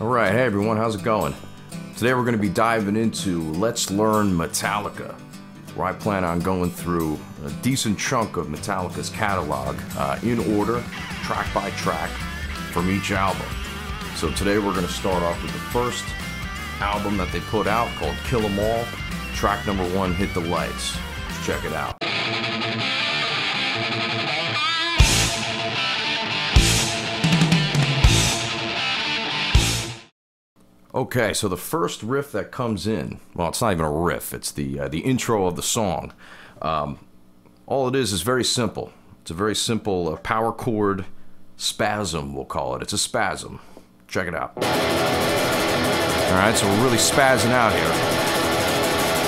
Alright, hey everyone, how's it going? Today we're going to be diving into Let's Learn Metallica, where I plan on going through a decent chunk of Metallica's catalog in order, track by track, from each album. So today we're going to start off with the first album that they put out called Kill 'Em All. Track number 1, Hit the Lights. Let's check it out. Okay, so the first riff that comes in, well, it's not even a riff, it's the intro of the song. All it is very simple. It's a very simple power chord spasm, we'll call it. It's a spasm. Check it out. Alright, so we're really spazzing out here.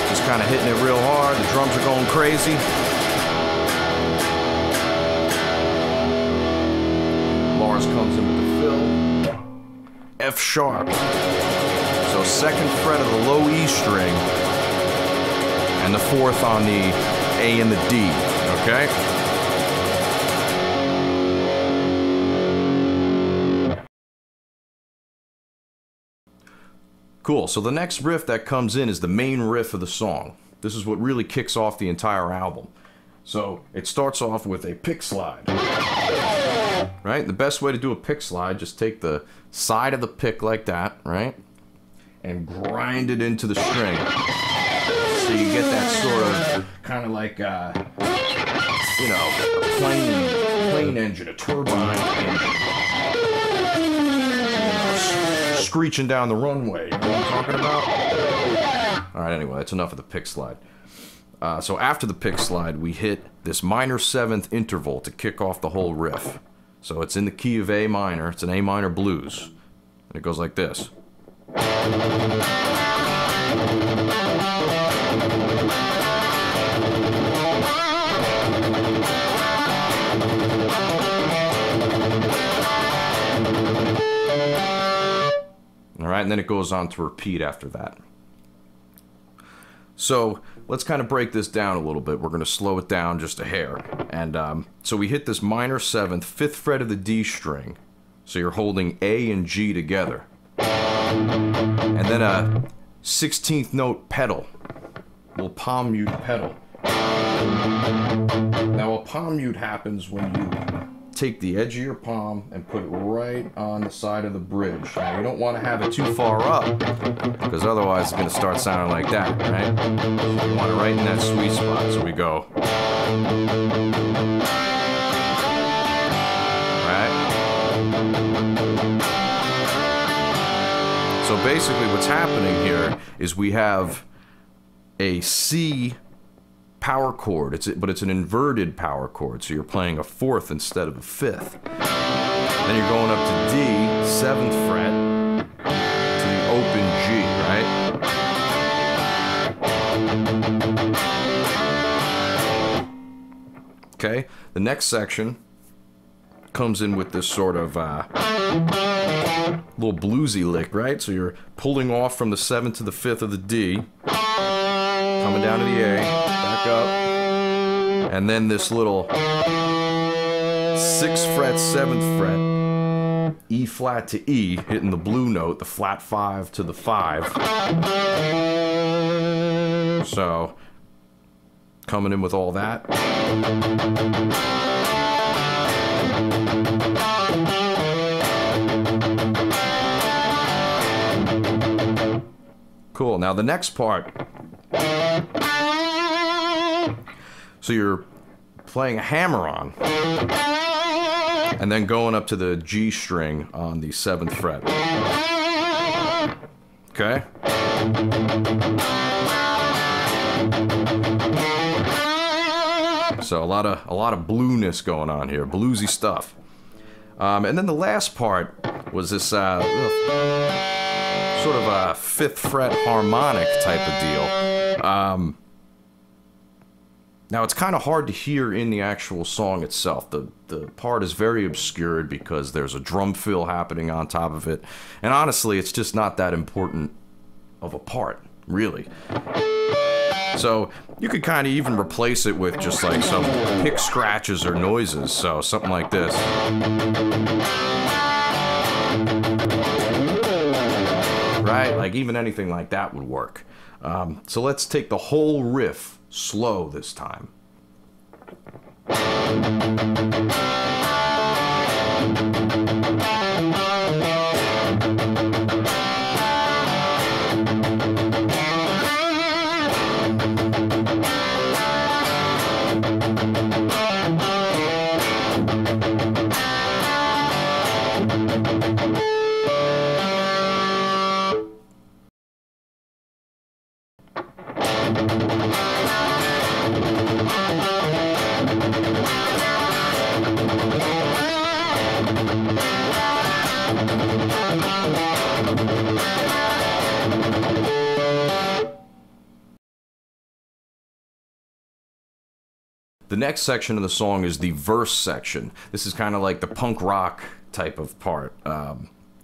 Just kind of hitting it real hard, the drums are going crazy. Lars comes in with the fill. F sharp. So 2nd fret of the low E string, and the 4th on the A and the D, okay? Cool, so the next riff that comes in is the main riff of the song. This is what really kicks off the entire album. So it starts off with a pick slide. Right? The best way to do a pick slide, just take the side of the pick like that, right? And grind it into the string. So you get that sort of, kind of like, you know, a plane engine, a turbine engine. Screeching down the runway, you know what I'm talking about? Alright, anyway, that's enough of the pick slide. So after the pick slide, we hit this minor 7th interval to kick off the whole riff. So it's in the key of A minor, it's an A minor blues. And it goes like this. Alright, and then it goes on to repeat after that. So let's kind of break this down a little bit. We're going to slow it down just a hair. And so we hit this minor 7th, 5th fret of the D string. So you're holding A and G together. And then a 16th note pedal. A little palm mute pedal. Now a palm mute happens when you take the edge of your palm and put it right on the side of the bridge. Now, you don't want to have it too far up, because otherwise it's going to start sounding like that, right? You want it right in that sweet spot, so we go. Right? So basically what's happening here is we have a C power chord, but it's an inverted power chord, so you're playing a 4th instead of a 5th. Then you're going up to D, 7th fret, to the open G, right? Okay, the next section comes in with this sort of little bluesy lick, right? So you're pulling off from the 7th to the 5th of the D, coming down to the A, back up, and then this little 6th fret, 7th fret, E flat to E, hitting the blue note, the flat 5 to the 5. So, coming in with all that. Cool, now the next part. So you're playing a hammer-on, and then going up to the G string on the 7th fret. Okay? So a lot of blueness going on here, bluesy stuff. And then the last part was this sort of a 5th fret harmonic type of deal. Now it's kind of hard to hear in the actual song itself. The part is very obscured because there's a drum fill happening on top of it. And honestly, it's just not that important of a part, really. So you could kind of even replace it with just like some pick scratches or noises, so something like this. right? Like even anything like that would work. So let's take the whole riff slow this time. The next section of the song is the verse section. This is kind of like the punk rock type of part.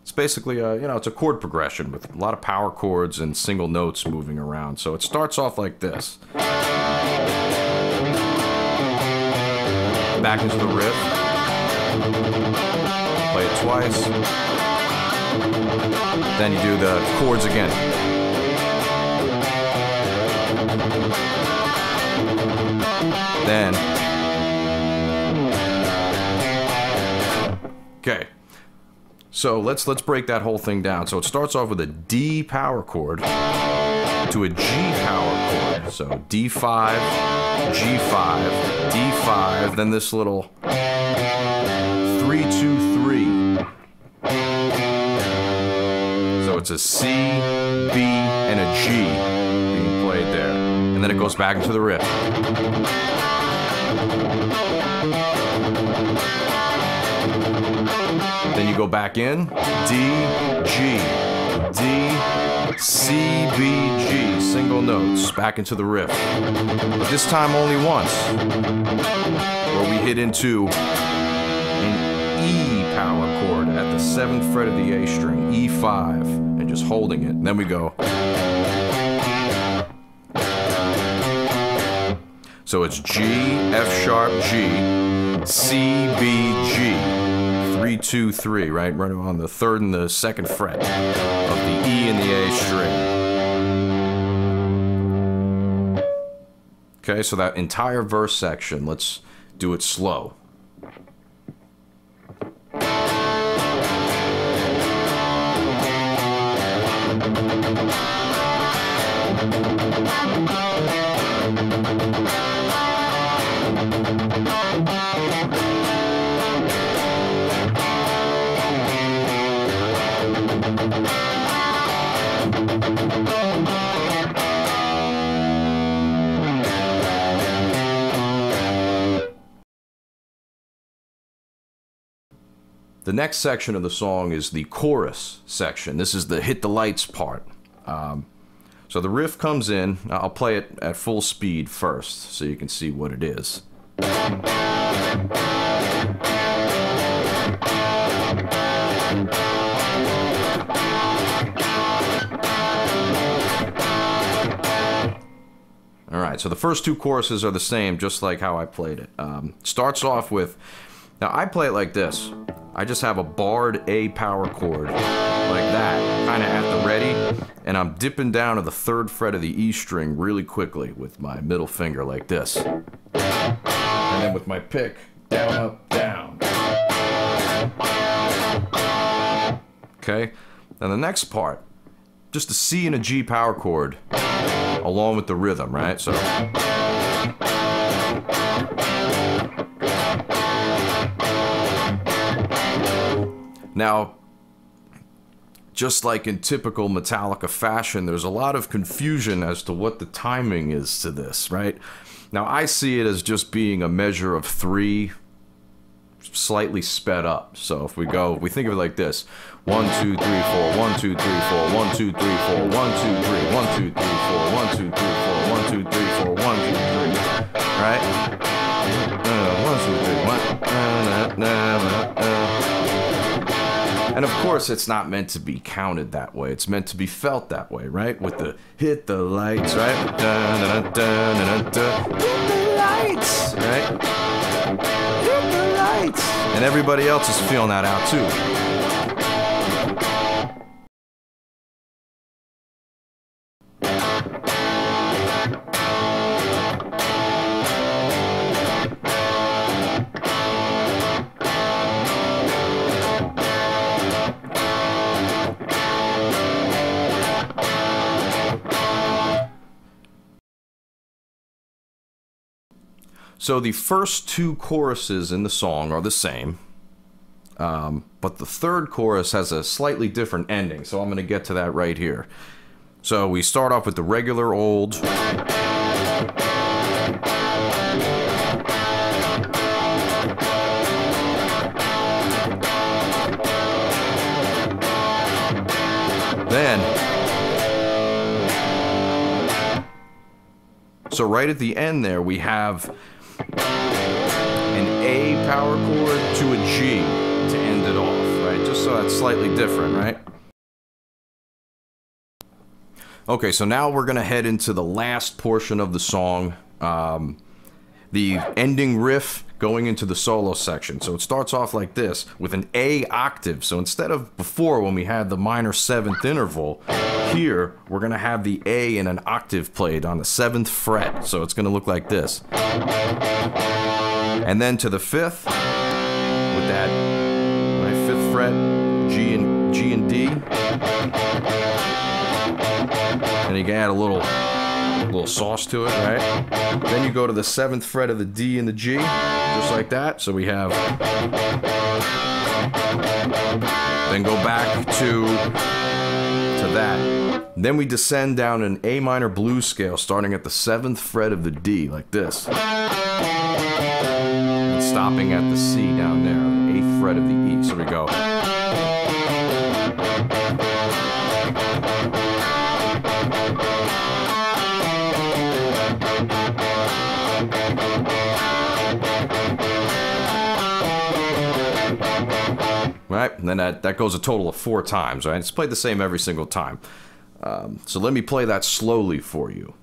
It's basically, it's a chord progression with a lot of power chords and single notes moving around. So it starts off like this. Back into the riff. Play it twice. Then you do the chords again. Then, okay, so let's break that whole thing down. So it starts off with a D power chord to a G power chord. So D5, G5, D5, then this little 3-2-3. So it's a C, B, and a G being played there, and then it goes back into the riff. Then you go back in, D, G, D, C, B, G, single notes, back into the riff. But this time only once, where we hit into an E power chord at the 7th fret of the A string, E5, and just holding it. And then we go. So it's G, F sharp, G, C, B, G. 3-2-3, right? Running on the 3rd and the 2nd fret of the E and the A string. Okay, so that entire verse section, let's do it slow. The next section of the song is the chorus section. This is the hit the lights part. So the riff comes in. I'll play it at full speed first so you can see what it is. Alright, so the first two choruses are the same, just like how I played it. Starts off with, now I play it like this. I just have a barred A power chord, like that, kind of at the ready, and I'm dipping down to the 3rd fret of the E string really quickly with my middle finger, like this. And then with my pick, down, up, down. Okay, and the next part, just a C and a G power chord, along with the rhythm, right? So. Now, just like in typical Metallica fashion, there's a lot of confusion as to what the timing is to this, right? Now, I see it as just being a measure of 3, slightly sped up. So if we think of it like this: 1, 2, 3, 4, 1, 2, 3, 4, 1, 2, 3, 4, 1, 2, 3, 1, 2, 3, 4, 1, 2, 3, 4, 1, 2, 3, 4, 1, 2, 3, right? 1, 2, 3, 1. And of course, it's not meant to be counted that way. It's meant to be felt that way, right? With the hit the lights, right? Hit the lights, right? Hit the lights. And everybody else is feeling that out too. So the first two choruses in the song are the same, but the third chorus has a slightly different ending, so I'm going to get to that right here. So we start off with the regular old. Then, so right at the end there, we have an A power chord to a G to end it off, right? Just so that's slightly different, right? Okay, so now we're gonna head into the last portion of the song, the ending riff going into the solo section. So it starts off like this with an A octave. So instead of before when we had the minor 7th interval, here we're gonna have the A in an octave played on the 7th fret. So it's gonna look like this. And then to the 5th with that 5th fret, G and D. And you can add a little sauce to it, right? Then you go to the 7th fret of the D and the G, just like that. So we have, then go back to that. Then we descend down an A minor blues scale, starting at the 7th fret of the D, like this, and stopping at the C down there, the 8th fret of the E. So we go. Right, and then that goes a total of 4 times, right? It's played the same every single time. So let me play that slowly for you.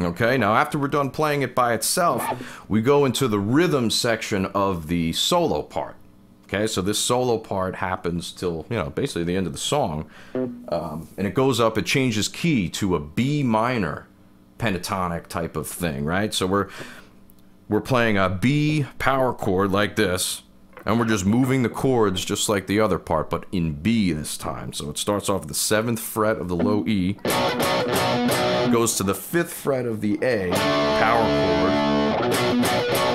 Okay, now after we're done playing it by itself, we go into the rhythm section of the solo part. Okay, so this solo part happens till, basically the end of the song. And it goes up, it changes key to a B minor pentatonic type of thing, right? So we're playing a B power chord like this, and we're just moving the chords just like the other part, but in B this time. So it starts off at the 7th fret of the low E, goes to the 5th fret of the A power chord,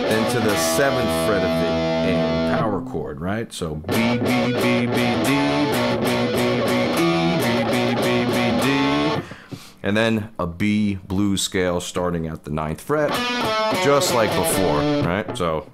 then to the 7th fret of the A power chord, right? So B, B, B, B, D, B, B, B, B, E, B, B, B, B, D, and then a B blues scale starting at the 9th fret, just like before, right? So.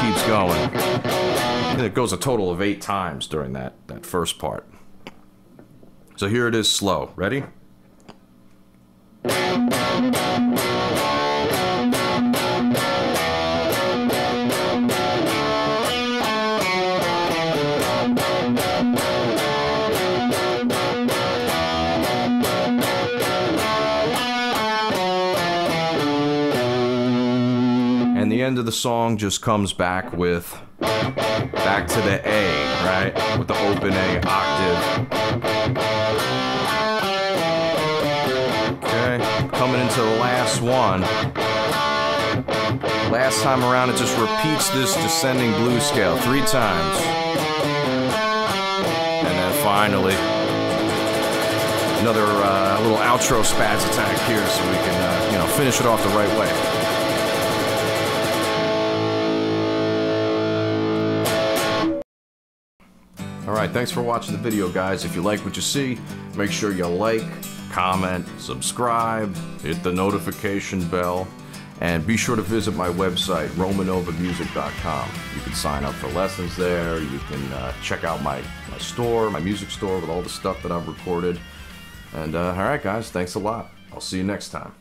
Keeps going. And it goes a total of 8 times during that first part. So here it is slow. Ready? And the end of the song just comes back with back to the A, right? With the open A octave. Okay, coming into the last one. Last time around, it just repeats this descending blues scale 3 times. And then finally, another little outro spaz attack here so we can, finish it off the right way. Alright, thanks for watching the video, guys. If you like what you see, make sure you like, comment, subscribe, hit the notification bell, and be sure to visit my website, RomanOvamusic.com. You can sign up for lessons there, you can check out my store, my music store with all the stuff that I've recorded. And alright guys, thanks a lot. I'll see you next time.